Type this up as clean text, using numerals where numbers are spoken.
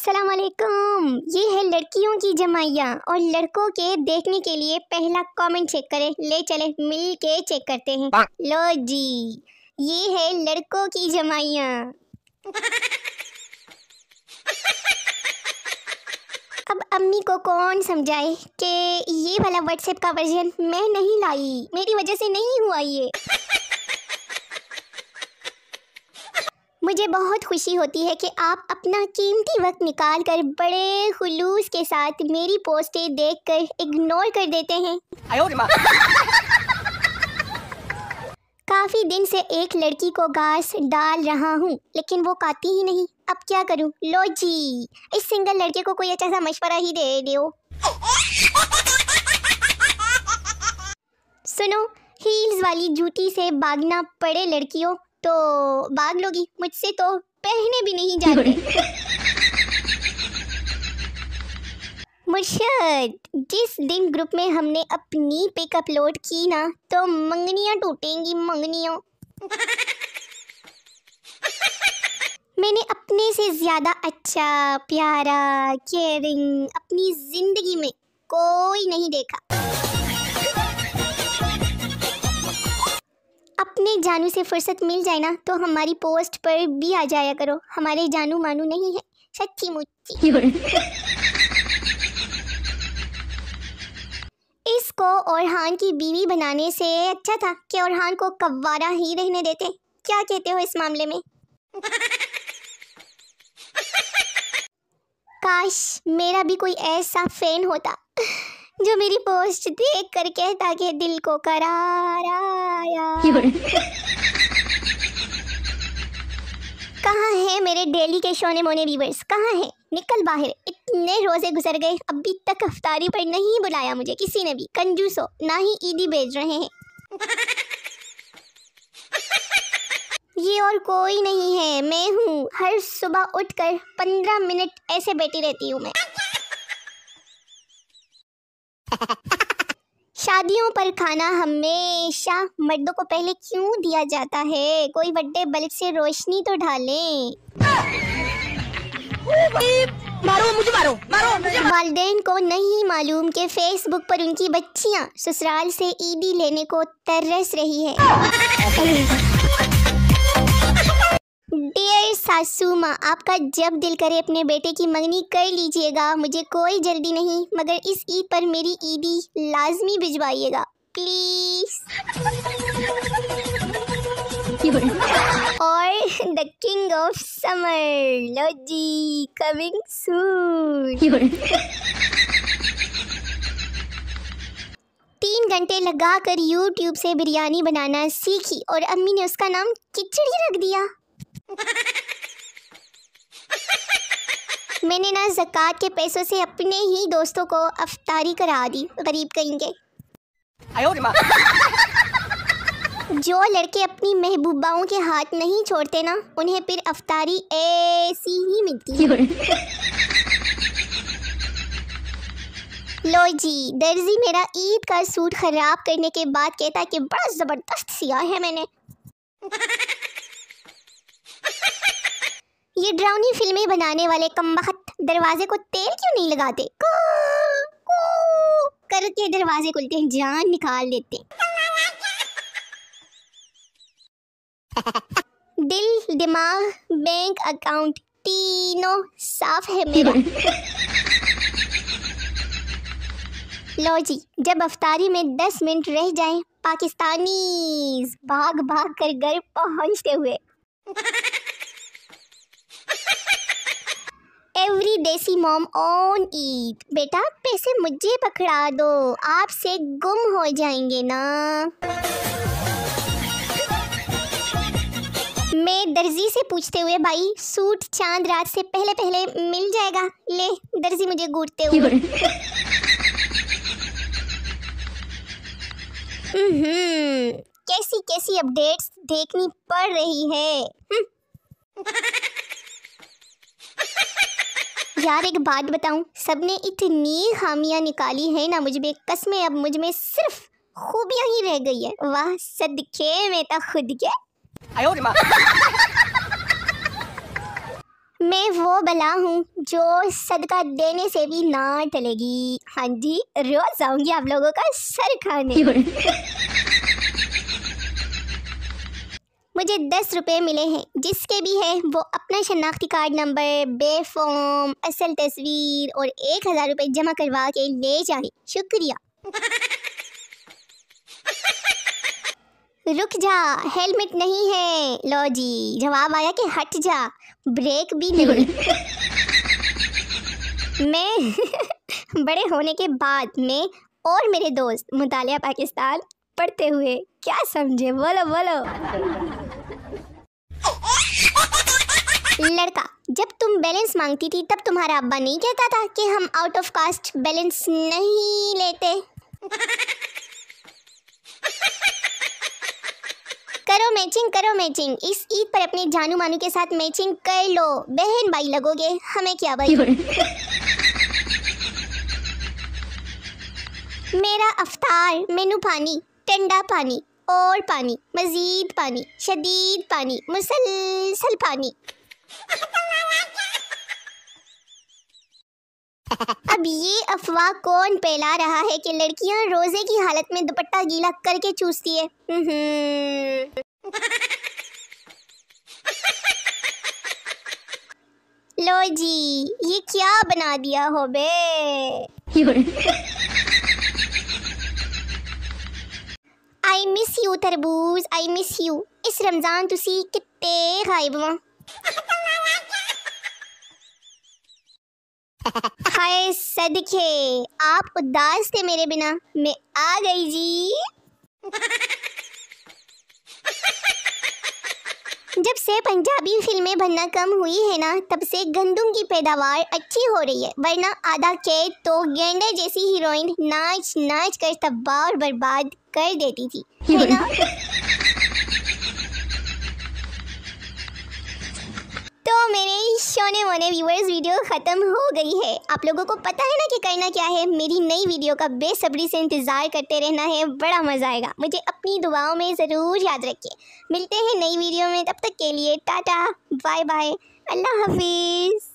अस्सलाम वालेकुम। ये है लड़कियों की जमाइयाँ और लड़कों के देखने के लिए पहला कमेंट चेक करें। ले चले मिल के चेक करते हैं। लो जी, ये है लड़कों की जमाइयाँ। अब अम्मी को कौन समझाए कि ये वाला व्हाट्सएप का वर्जन मैं नहीं लाई, मेरी वजह से नहीं हुआ ये। मुझे बहुत खुशी होती है कि आप अपना कीमती वक्त निकाल कर बड़े खुलूस के साथ मेरी पोस्टें देखकर इग्नोर कर देते हैं। काफ़ी दिन से एक लड़की को घास डाल रहा हूँ लेकिन वो खाती ही नहीं। अब क्या करूँ? लो जी, इस सिंगल लड़के को कोई अच्छा सा मशवरा ही दे दो। सुनो, हील्स वाली जूती से भागना पड़े लड़कियों तो भाग लोगी, मुझसे तो पहने भी नहीं जाते। मुर्शद, जिस दिन ग्रुप में हमने अपनी पिक अपलोड की ना तो मंगनियाँ टूटेंगी, मंगनियाँ। मैंने अपने से ज़्यादा अच्छा, प्यारा, केयरिंग अपनी ज़िंदगी में कोई नहीं देखा। अपने जानू से फुर्सत मिल जाए ना तो हमारी पोस्ट पर भी आ जाया करो। हमारे जानू मानू नहीं है, सच्ची मुच्ची। इसको ओरहान की बीवी बनाने से अच्छा था कि ओरहान को कव्वारा ही रहने देते। क्या कहते हो इस मामले में? काश मेरा भी कोई ऐसा फैन होता जो मेरी पोस्ट देख कर कहता कि दिल को करार आया। कहाँ है मेरे डेली के शोने मोने व्यूवर्स? कहाँ है? निकल बाहर। इतने रोजे गुजर गए, अभी तक इफ्तारी पर नहीं बुलाया मुझे किसी ने भी। कंजूसो, ना ही ईदी भेज रहे हैं। ये और कोई नहीं है, मैं हूँ। हर सुबह उठकर 15 मिनट ऐसे बैठी रहती हूँ मैं। शादियों पर खाना हमेशा मर्दों को पहले क्यों दिया जाता है? कोई बड़े बल्ब से रोशनी तो डालें। मारो मुझे, मारो मारो मुझे। वालिदैन को नहीं मालूम कि फेसबुक पर उनकी बच्चियां ससुराल से ईदी लेने को तरस रही है। डियर सासू माँ, आपका जब दिल करे अपने बेटे की मंगनी कर लीजिएगा। मुझे कोई जल्दी नहीं, मगर इस ईद पर मेरी ईदी लाजमी भिजवाइएगा प्लीज। और द किंग ऑफ समर, लो जी, कमिंग सून। 3 घंटे लगाकर YouTube से बिरयानी बनाना सीखी और अम्मी ने उसका नाम खिचड़ी रख दिया। मैंने ना ज़कात के पैसों से अपने ही दोस्तों को अफ्तारी करा दी, गरीब कहेंगे। जो लड़के अपनी महबूबाओं के हाथ नहीं छोड़ते ना, उन्हें फिर अफ्तारी ऐसी ही मिलती है। लो जी, दर्जी मेरा ईद का सूट खराब करने के बाद कहता कि बड़ा ज़बरदस्त सिया है मैंने। ये ड्राउनी फिल्में बनाने वाले कमबख्त दरवाजे को तेल क्यों नहीं लगाते? करके दरवाजे खुलते हैं, जान निकाल देते हैं। दिल, दिमाग, बैंक अकाउंट तीनों साफ है मेरा। लो जी, जब अफ्तारी में 10 मिनट रह जाएं, पाकिस्तानी भाग भाग कर घर पहुंचते हुए। एवरी देसी मॉम ऑन ईद, बेटा पैसे मुझे पकड़ा दो, आपसे गुम हो जाएंगे ना। मैं दर्जी से पूछते हुए, भाई सूट चांद रात से पहले पहले मिल जाएगा? ले दर्जी मुझे घूरते हुए। कैसी कैसी अपडेट्स देखनी पड़ रही है। यार एक बात बताऊं, सबने इतनी खामियां निकाली है ना मुझ में, कसमें अब मुझ में सिर्फ खूबियां ही रह गई है। वाह सदके में तो खुद के। मैं वो बला हूँ जो सदका देने से भी ना टलेगी। हाँ जी, रोज आऊंगी आप लोगों का सर खाने। मुझे 10 रुपए मिले हैं, जिसके भी है वो अपना शनाख्ती कार्ड नंबर, बेफॉर्म, असल तस्वीर और 1000 रुपए जमा करवा के ले जाए। शुक्रिया। रुक जा, हेलमेट नहीं है। लो जी, जवाब आया कि हट जा, ब्रेक भी नहीं। मैं बड़े होने के बाद मैं और मेरे दोस्त मुतालिया पाकिस्तान पढ़ते हुए क्या समझे, बोलो बोलो। लड़का, जब तुम बैलेंस मांगती थी तब तुम्हारा अब्बा नहीं कहता था कि हम आउट ऑफ कास्ट बैलेंस नहीं लेते? करो मैचिंग, करो मैचिंग। इस ईद पर अपने जानू मानू के साथ मैचिंग कर लो, बहन भाई लगोगे, हमें क्या भाई। मेरा अफ्तार, मेनू पानी, ठंडा पानी और पानी, मजीद पानी, शदीद पानी, मुसलसल पानी। अब ये अफवाह कौन फैला रहा है कि लड़कियां रोजे की हालत में दुपट्टा गीला करके चूसती है? लो जी, ये क्या बना दिया हो बे। आई मिस यू तरबूज, आई मिस यू। इस रमजान तुसी कितने गायब हो। हाय सदके, आप उदास थे मेरे बिना, मैं आ गई जी। जब से पंजाबी फिल्में बनना कम हुई है ना, तब से गंदम की पैदावार अच्छी हो रही है, वरना आधा खेत तो गेंडे जैसी हीरोइन नाच नाच कर तबाह और बर्बाद कर देती थी, है ना। तो मेरे शोने मोने व्यूअर्स, वीडियो ख़त्म हो गई है। आप लोगों को पता है ना कि करना क्या है। मेरी नई वीडियो का बेसब्री से इंतज़ार करते रहना है, बड़ा मज़ा आएगा। मुझे अपनी दुआओं में ज़रूर याद रखिए। मिलते हैं नई वीडियो में, तब तक के लिए टाटा बाय बाय, अल्लाह हाफिज़।